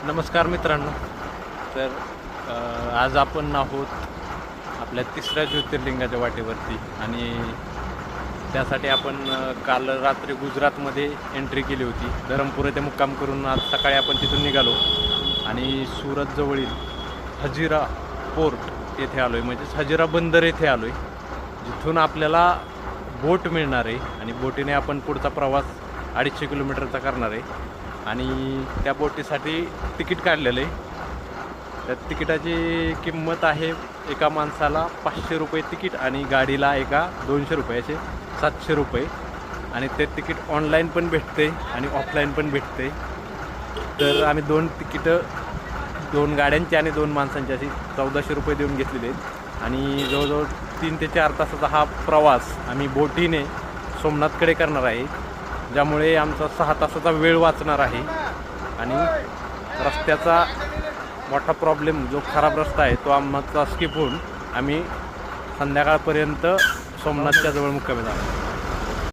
नमस्कार मित्रांनो. तर आज आपण आहोत आपल्या तिसऱ्या ज्योतिर्लिंगाच्या वाटेवरती आणि त्यासाठी आपण काल रात्री गुजरातमध्ये एंट्री केली होती. धरमपूर येथे मुक्काम करून आज सकाळी आपण तिथून निघालो आणि सुरतजवळील हजिरा पोर्ट येथे आलो आहे, म्हणजेच हजिरा बंदर येथे आलो आहे, जिथून आपल्याला बोट मिळणार आहे आणि बोटीने आपण पुढचा प्रवास 250 किलोमीटरचा करणार आहे. आणि त्या बोटीसाठी तिकीट काढलेलं आहे. त्या तिकिटाची किंमत आहे एका माणसाला 500 रुपये तिकीट आणि गाडीला एका 200 रुपयाचे 700 रुपये. आणि ते तिकीट ऑनलाईन पण भेटते आणि ऑफलाईन पण भेटते. तर आम्ही 2 तिकीटं 2 गाड्यांची आणि 2 माणसांची अशी 1400 रुपये देऊन घेतलेले आहेत. आणि जवळजवळ 3 ते 4 तासाचा हा प्रवास आम्ही बोटीने सोमनाथकडे करणार आहे, ज्यामुळे आमचा 6 तासाचा वेळ वाचणार आहे. आणि रस्त्याचा मोठा प्रॉब्लेम, जो खराब रस्ता आहे, तो आमचा स्किप होऊन आम्ही संध्याकाळपर्यंत सोमनाथच्या जवळ मुक्कामी जाणार.